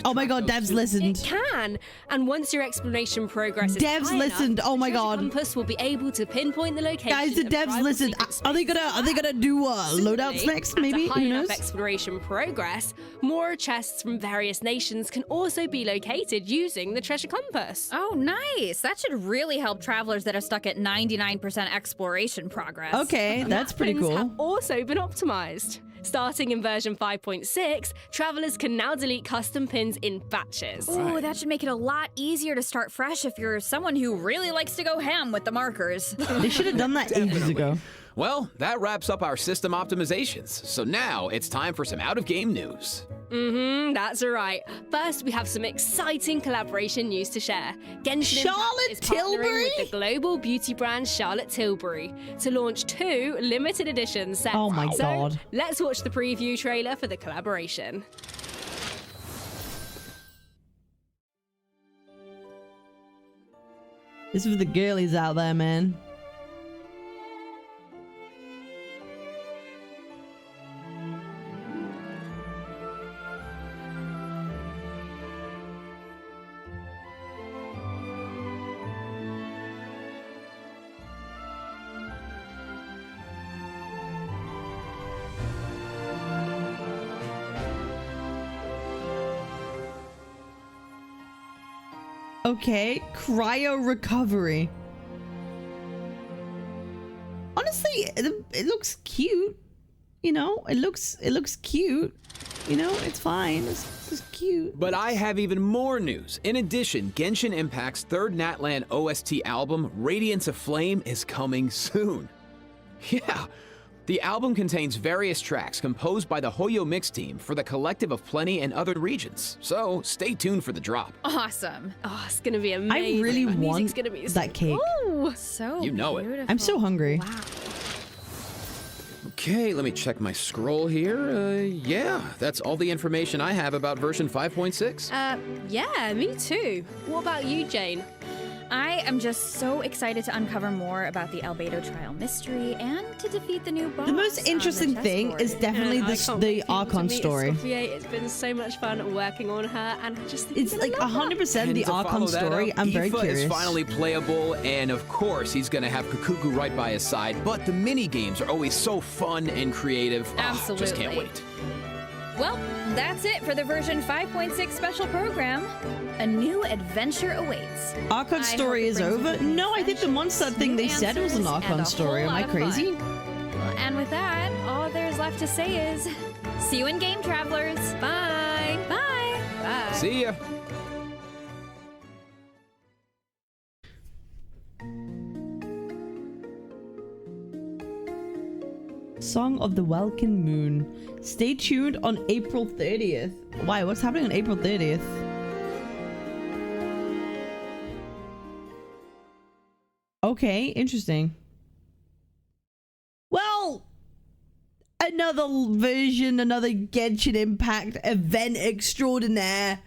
Oh my god, devs listened. It can, and once your exploration progress is Devs high listened, enough, oh my the treasure god. compass will be able to pinpoint the location. Guys, the of devs tribal listened. secret Are they gonna do loadouts next? Maybe? At a high Who enough knows? exploration progress, more chests from various nations can also be located using the treasure compass. Oh, nice. That should really help travelers that are stuck at 99% exploration progress. Okay, that's pretty Pins cool. have also been optimized. Starting in version 5.6, travelers can now delete custom pins in batches. Ooh, that should make it a lot easier to start fresh if you're someone who really likes to go ham with the markers. They should have done that ages ago. Well, that wraps up our system optimizations. So now it's time for some out-of-game news. That's right. First, we have some exciting collaboration news to share. Genshin Impact is partnering with the global beauty brand Charlotte Tilbury to launch 2 limited edition sets. Oh my so, god. Let's watch the preview trailer for the collaboration. This is for the girlies out there, man. Okay, cryo recovery. Honestly, it looks cute. You know, it looks cute. You know, it's fine. It's cute. But I have even more news. In addition, Genshin Impact's third Natlan OST album, Radiance of Flame, is coming soon. Yeah. The album contains various tracks composed by the Hoyo Mix team for the Collective of Plenty and other regions, so stay tuned for the drop. Awesome. Oh, it's gonna be amazing. I really The want music's gonna be that cake. Oh, So You know it. beautiful. I'm so hungry. Wow. Okay, let me check my scroll here. Yeah, that's all the information I have about version 5.6. Yeah, me too. What about you, Jane? I am just so excited to uncover more about the Albedo trial mystery and to defeat the new boss. The most interesting thing is definitely the Archon story. Escoffier. It's been so much fun working on her, and I just think It's like 100% the to follow Archon that story. up, I'm very Aoife curious. is finally playable, and of course he's gonna have Kukuku right by his side, but the mini games are always so fun and creative. Absolutely. Just can't wait. Well, that's it for the version 5.6 special program. A new adventure awaits. Archon story is over? No, I think the MONDSTADT thing they said was an Archon story. Am I crazy? And with that, all there's left to say is, see you in game, travelers. Bye. Bye. Bye. See ya. Song of the Welkin Moon. Stay tuned on April 30th. Why? What's happening on April 30th? Okay, interesting. Well, another version, another Genshin Impact event extraordinaire.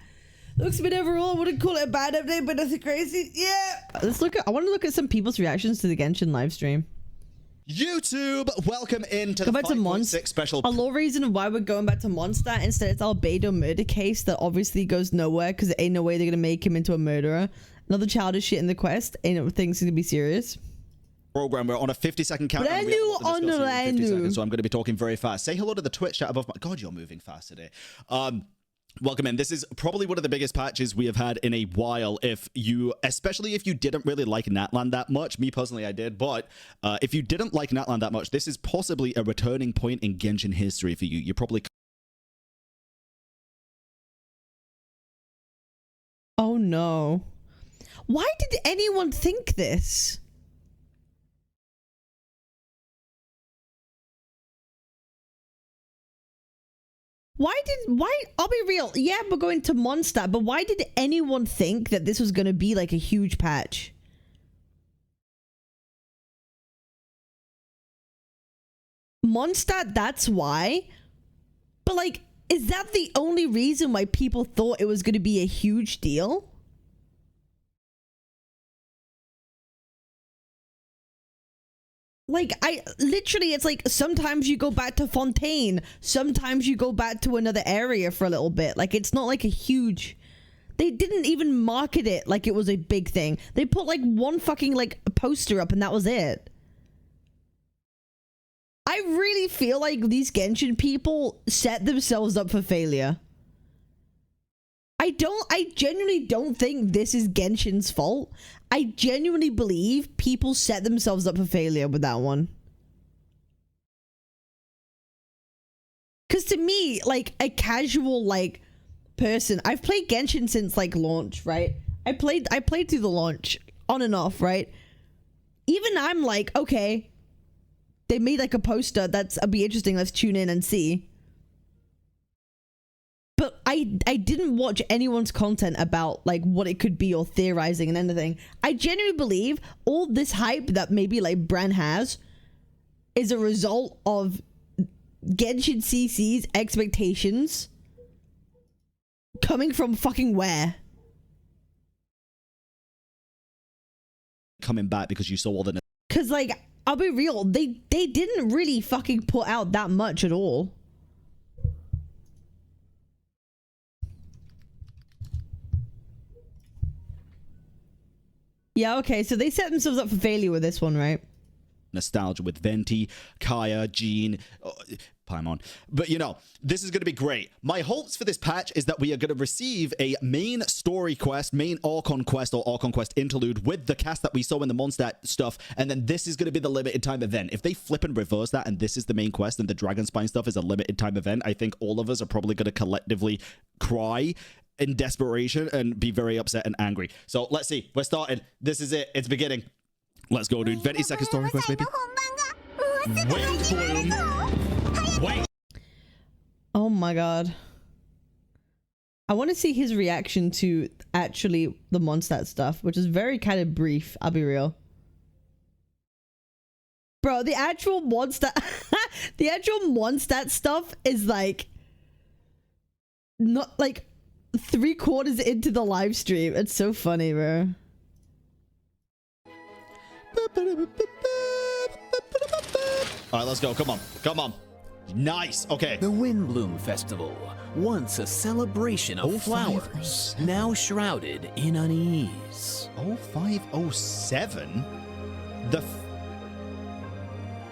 Looks a bit overall, I wouldn't call it a bad update, but nothing crazy. Yeah. Let's look at, I want to look at some people's reactions to the Genshin live stream. YouTube, welcome into Go the back to 5.6 special. A lot reason why we're going back to MONDSTADT instead. It's Albedo murder case that obviously goes nowhere because there ain't no way they're gonna make him into a murderer. Another childish shit in the quest. Ain't no things gonna be serious. Program. We're on a 50-second countdown. Brand We have a new lot to discuss on in 50 the seconds, so I'm going to be talking very fast. Say hello to the Twitch chat above my... God, you're moving fast today. Welcome in. This is probably one of the biggest patches we have had in a while. Especially if you didn't really like Natlan that much. Me personally, I did. But if you didn't like Natlan that much, this is possibly a returning point in Genshin history for you. You probably... Oh no. Why did anyone think this? I'll be real. Yeah, we're going to MONDSTADT, but why did anyone think that this was going to be like a huge patch? MONDSTADT, that's why. But like, is that the only reason why people thought it was going to be a huge deal? Like, it's like sometimes you go back to Fontaine, sometimes you go back to another area for a little bit. Like, it's not like a huge... They didn't even market it like it was a big thing. They put like one fucking like poster up and that was it. I really feel like these Genshin people set themselves up for failure. I genuinely don't think this is Genshin's fault. I genuinely believe people set themselves up for failure with that one. Because to me, like a casual like person, I've played Genshin since like launch, right? I played through the launch on and off, right? Even I'm like, okay, they made like a poster that'll be interesting. Let's tune in and see. But I didn't watch anyone's content about like what it could be or theorizing and anything. I genuinely believe all this hype that maybe like Bran has is a result of Genshin CC's expectations coming from fucking where? Coming back because you saw all the... Because like, I'll be real, they didn't really fucking put out that much at all. Yeah, okay, so they set themselves up for failure with this one, right? nostalgia with Venti, Kaya, Jean, Paimon. But you know, this is going to be great. My hopes for this patch is that we are going to receive a main story quest, main Archon quest or Archon quest interlude with the cast that we saw in the MONDSTADT stuff, and then this is going to be the limited time event. If they flip and reverse that and this is the main quest and the Dragonspine stuff is a limited time event, I think all of us are probably going to collectively cry in desperation and be very upset and angry. So let's see. We're starting. This is it. It's beginning. Let's go, dude. 20-second story quest, baby. Wind Bloom. Wait. Oh my god. I want to see his reaction to actually the MONDSTADT stuff, which is very kind of brief. I'll be real. Bro, the actual MONDSTADT the actual MONDSTADT stuff is like not like 3/4 into the live stream. It's so funny, bro. All right, let's go. Come on. Come on. Nice. Okay. The Windbloom Festival, once a celebration of flowers, now shrouded in unease. 0507?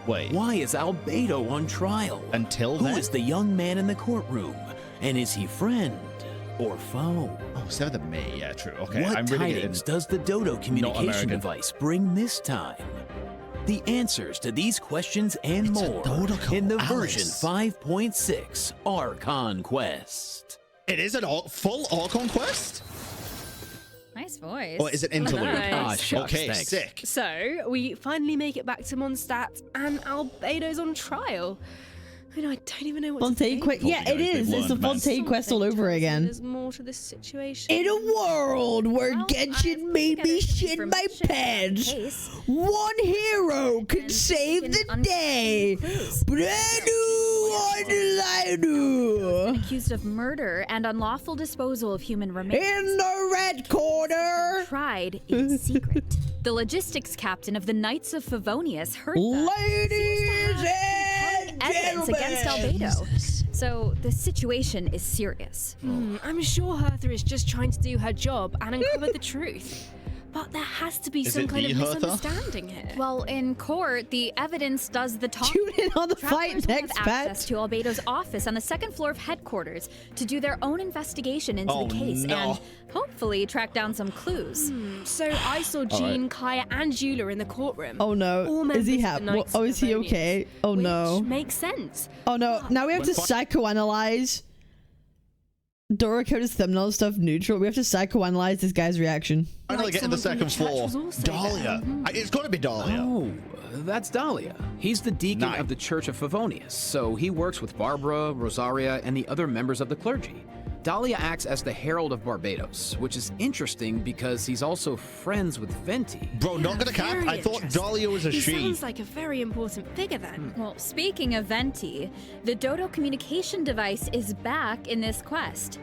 Wait. Why is Albedo on trial? Until then? Who is the young man in the courtroom? And is he friend or foe? Oh, 7th of May. Yeah, true. Okay. What I'm reading tidings does the Dodo communication device bring this time? The answers to these questions and more in the version 5.6 Archon Quest. It is a full Archon Quest? Nice voice. Or is it interlude? Nice. Okay, thanks. sick. So, we finally make it back to MONDSTADT, and Albedo's on trial. I know, I don't even know what Fontaine quest. Yeah, it is. It's the Fontaine quest all over again. There's more to this situation. In a world where Genshin made me shit my pants, one hero can save the day. Accused of murder and unlawful disposal of human remains. In the red corner. Tried in secret. The logistics captain of the Knights of Favonius heard that. Ladies and evidence against Albedo. So the situation is serious. I'm sure Hertha is just trying to do her job and uncover the truth. But there has to be some kind of misunderstanding here. Well, in court, the evidence does the talking. Tune in on the fight next, have access to Albedo's office on the 2nd floor of headquarters to do their own investigation into the case and hopefully track down some clues. So I saw Jean, Kaya, and Eula in the courtroom. Oh no, is he happy? Oh, is he okay? Oh no. Makes sense. Oh no, now we have to psychoanalyze. Dorokota's thumbnail stuff neutral. We have to psychoanalyze this guy's reaction. Finally getting the 2nd floor. Dahlia. It's got to be Dahlia. Oh, that's Dahlia. He's the deacon of the Church of Favonius, so he works with Barbara, Rosaria, and the other members of the clergy. Dahlia acts as the Herald of Barbados, which is interesting because he's also friends with Venti. Bro, not gonna cap. I thought Dahlia was a she. He sounds like a very important figure then. Well, speaking of Venti, the Dodo communication device is back in this quest.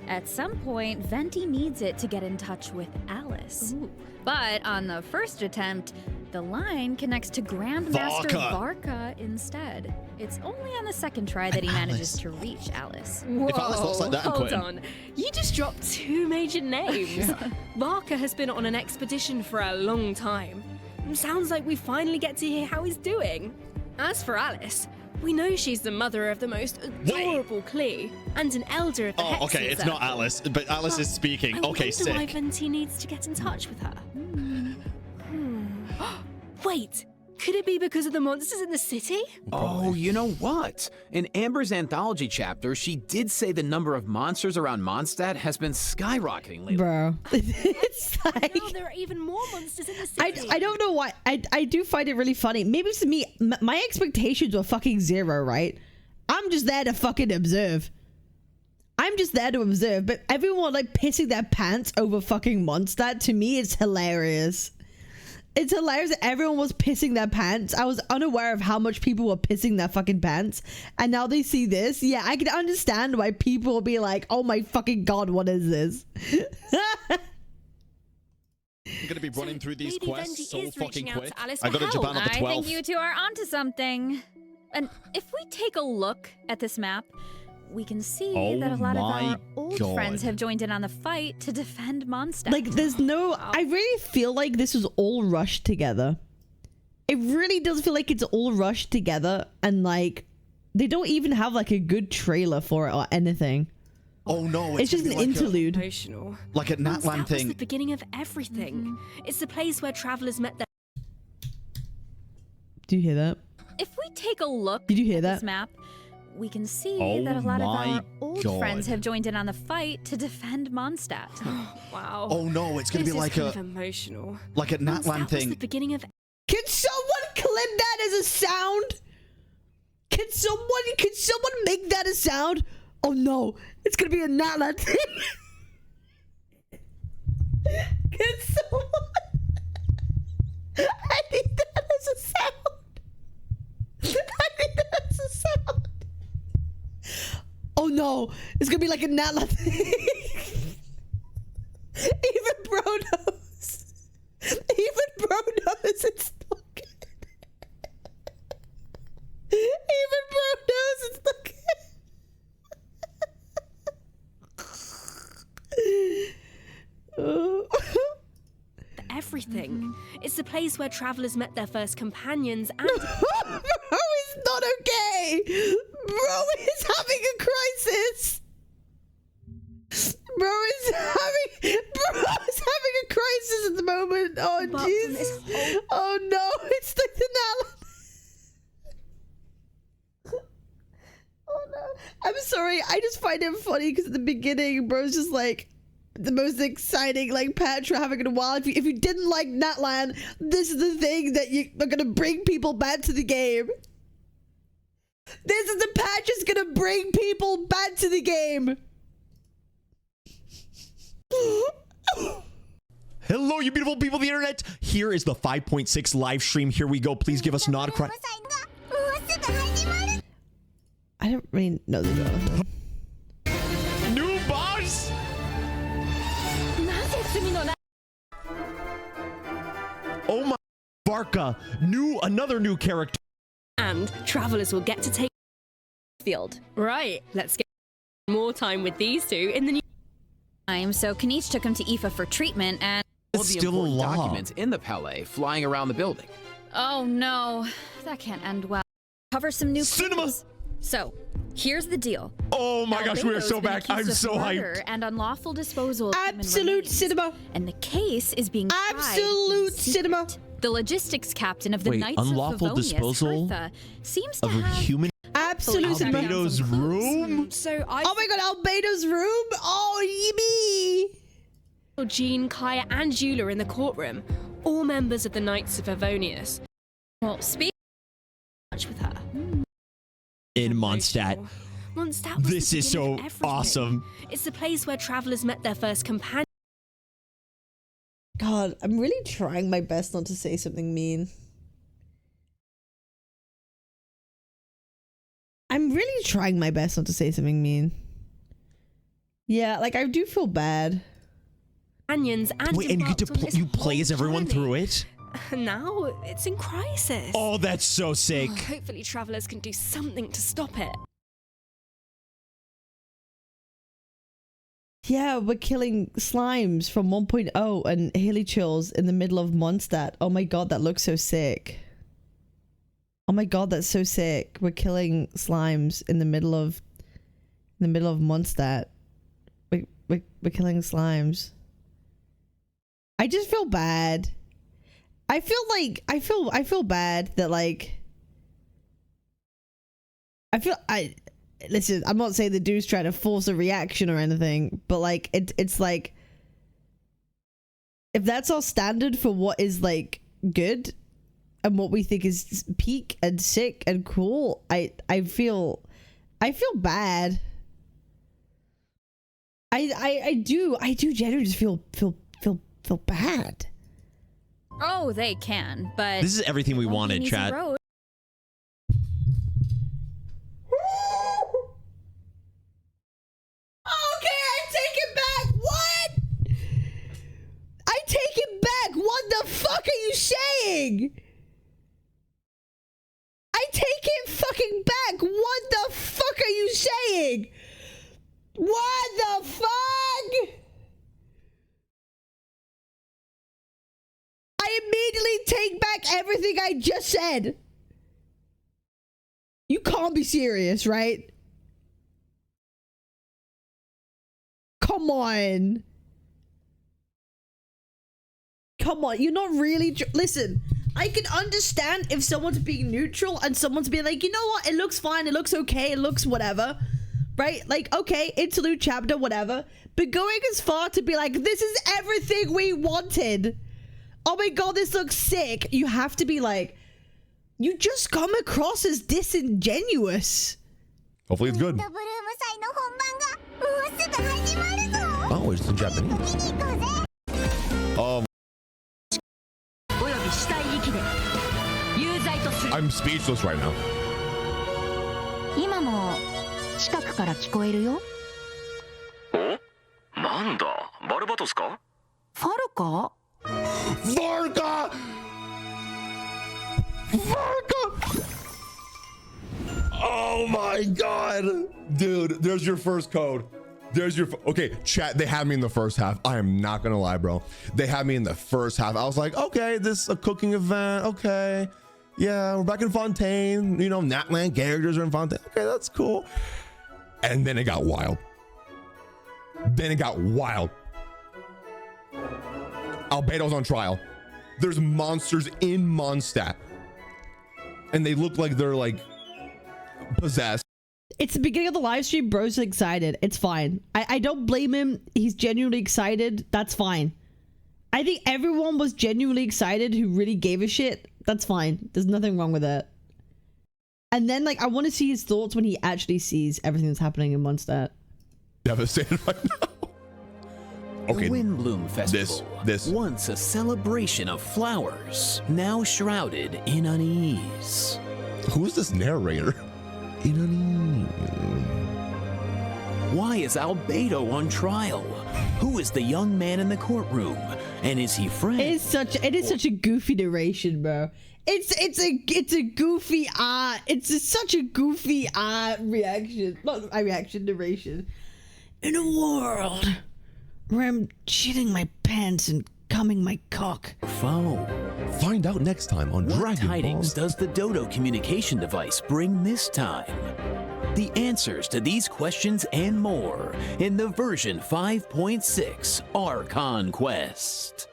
At some point, Venti needs it to get in touch with Alice. Ooh. But on the first attempt, the line connects to Grandmaster Varka instead. It's only on the 2nd try that he manages to reach Alice. Whoa, if Alice looks like that, I'm hold on. You just dropped 2 major names. Varka has been on an expedition for a long time. Sounds like we finally get to hear how he's doing. As for Alice, we know she's the mother of the most adorable Klee and an elder of the Hexen okay, it's not Alice, but Alice is speaking. Okay, sick. I wonder why Venti needs to get in touch with her. Wait, could it be because of the monsters in the city? Oh, you know what? In Amber's anthology chapter, she did say the number of monsters around MONDSTADT has been skyrocketing lately. Bro, it's like... Now there are even more monsters in the city. I don't know why. I do find it really funny. Maybe it's me. My expectations were fucking 0, right? I'm just there to fucking observe. I'm just there to observe, but everyone like pissing their pants over fucking MONDSTADT, to me, it's hilarious. It's hilarious that everyone was pissing their pants. I was unaware of how much people were pissing their fucking pants. And now they see this. Yeah, I can understand why people will be like, oh my fucking god, what is this? I'm gonna be running through these quests so fucking quick. I got to Japan on the 12th. I think you two are onto something. And if we take a look at this map, we can see that a lot of our old friends have joined in on the fight to defend MONDSTADT. Like, there's no... I really feel like this was all rushed together. It really does feel like it's all rushed together, and like they don't even have like a good trailer for it or anything. Oh no, it's just an interlude. Emotional. Like a Natlan thing. Was the beginning of everything. It's the place where travelers met their. Do you hear that? If we take a look Did you hear at that? this map, we can see Oh that a lot of my our old God. friends have joined in on the fight to defend MONDSTADT. Wow. Oh no, it's gonna This be is like kind a of emotional. like a Natlan That was the thing. beginning of. Can someone clip that as a sound? Can someone make that a sound? Oh no, it's gonna be a Natlan thing. Can someone? I need that as a sound. I need that as a sound. Oh no, it's gonna be like a Natlan thing. Even bro knows. Even bro knows it's not good. Even bro knows it's not good. Everything. It's the place where travelers met their first companions and. Bro is not okay. Bro is having a crisis. Bro is having a crisis at the moment. Oh Jesus. Oh no, it's like the Natlan. Oh no. I'm sorry. I just find it funny because at the beginning, bro's just like the most exciting like patch we're having in a while. If you didn't like Natlan, this is the thing that you are gonna bring people back to the game. This is the patch that's gonna bring people back to the game. Hello, you beautiful people of the internet. Here is the 5.6 live stream. Here we go. Please give us not a cry. I don't really know the drama. New boss. Oh my, Barca, another new character. And travelers will get to take field. Right, let's get more time with these two in the new time. So Kanish took him to Aoife for treatment and All the important documents in the Palais flying around the building. oh no, that can't end well. Cover some new Cinema. clues. So here's the deal. Oh my gosh, we are Albedo's so been back. accused I'm of so murder hyped. and unlawful disposal of human Absolute remains. cinema. And the case is being tried in Absolute secret. cinema. The logistics captain of the Wait, Knights unlawful of Favonius, disposal Hertha, seems to Of a have human. Absolute cinema. Albedo's room. So I Oh my god, Albedo's room. Oh, yippee. Jean, Kaya, and Eula in the courtroom, all members of the Knights of Favonius. Well, speak much with her. In MONDSTADT. MONDSTADT was This the is beginning so of everything. awesome. It's the place where travelers met their first companion. God, I'm really trying my best not to say something mean. I'm really trying my best not to say something mean. Yeah, like I do feel bad. Companions and Wait, and you get to embarked on this you play whole as everyone journey. through it. Now it's in crisis. Oh, that's so sick. Hopefully, travelers can do something to stop it. Yeah, we're killing slimes from 1.0 and hilichurls in the middle of MONDSTADT. Oh my god, that looks so sick. Oh my god, that's so sick. We're killing slimes in the middle of MONDSTADT. We're killing slimes. I just feel bad. I feel bad that like listen, I'm not saying the dude's trying to force a reaction or anything, but like it's like if that's our standard for what is like good and what we think is peak and sick and cool, I feel bad. I do genuinely just feel bad. Oh, they can, but This is everything we won't be wanted, an easy chat. road. Okay, I take it back. What? I take it back. What the fuck are you saying? I take it fucking back. What the fuck are you saying? What the fuck? I immediately take back everything I just said. You can't be serious, right? Come on. Come on, you're not really... Listen, I can understand if someone's being neutral and someone's being like, you know what, it looks fine, it looks okay, it looks whatever. Right? Like, okay, interlude chapter, whatever. But going as far to be like, this is everything we wanted. Oh my god, this looks sick. You have to be like, you just come across as disingenuous. Hopefully it's good. Oh, it's in Japanese. I'm speechless right now. 今も近くから聞こえるよ。お？なんだ、バルバトスか？ファルカ？ Varka! Varka! Oh my god! Dude, there's your first code. There's your... Okay, chat, they had me in the first half. I am not gonna lie, bro. They had me in the first half. I was like, okay, this is a cooking event. Okay. Yeah, we're back in Fontaine. You know, Natland characters are in Fontaine. Okay, that's cool. And then it got wild. Albedo's on trial. There's monsters in MONDSTADT. And they look like they're like possessed. It's the beginning of the live stream. Bro's excited. It's fine. I don't blame him. He's genuinely excited. That's fine. I think everyone was genuinely excited who really gave a shit. That's fine. There's nothing wrong with that. And then, like, I want to see his thoughts when he actually sees everything that's happening in MONDSTADT. Devastated right now. Okay. The Windbloom Festival, once a celebration of flowers, now shrouded in unease. Who is this narrator? In unease. Why is Albedo on trial? Who is the young man in the courtroom? And is he friend? It is such a goofy narration, bro. It's a goofy such a goofy reaction. Not a reaction, narration. In a world where I'm shitting my pants and cumming my cock. Foe. Find out next time on Dragon Ball. What tidings does the Dodo communication device bring this time? The answers to these questions and more in the version 5.6 Archon Quest.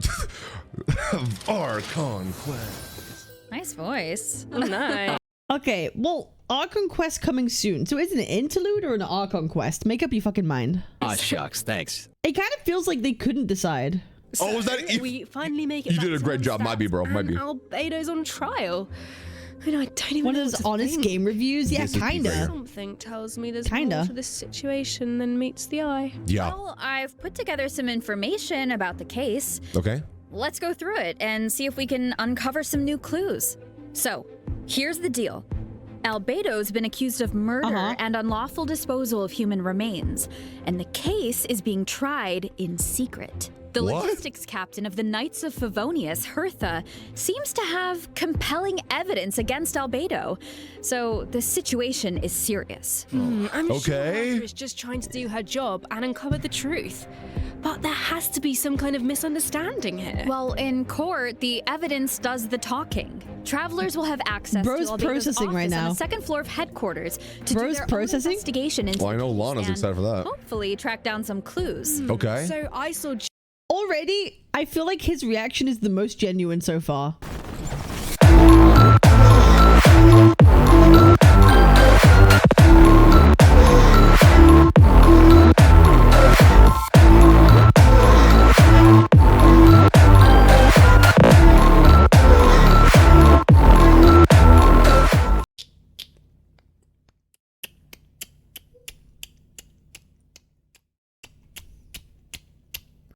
Archon Quest. Nice voice. Nice. Okay, well, Archon Quest coming soon. So is it an interlude or an Archon Quest? Make up your fucking mind. Ah, shucks, thanks. It kind of feels like they couldn't decide. So was that... we finally make it. You did a great job. Might be, bro. Might be. Albedo's on trial. I know, I don't even One know of those honest game reviews? Yeah, kinda. Something tells me there's more to this situation than meets the eye. Yeah. Well, I've put together some information about the case. Okay. Let's go through it and see if we can uncover some new clues. So, here's the deal. Albedo's been accused of murder and unlawful disposal of human remains, and the case is being tried in secret. The logistics captain of the Knights of Favonius, Hertha, seems to have compelling evidence against Albedo, so the situation is serious. I'm sure Hertha is just trying to do her job and uncover the truth. But there has to be some kind of misunderstanding here. Well, in court, the evidence does the talking. Travelers will have access to Albedo's processing office right now. on the second floor of headquarters to do their own investigation into Well, I know the case Lana's and excited for that. hopefully track down some clues. Okay. So I saw... Already, I feel like his reaction is the most genuine so far.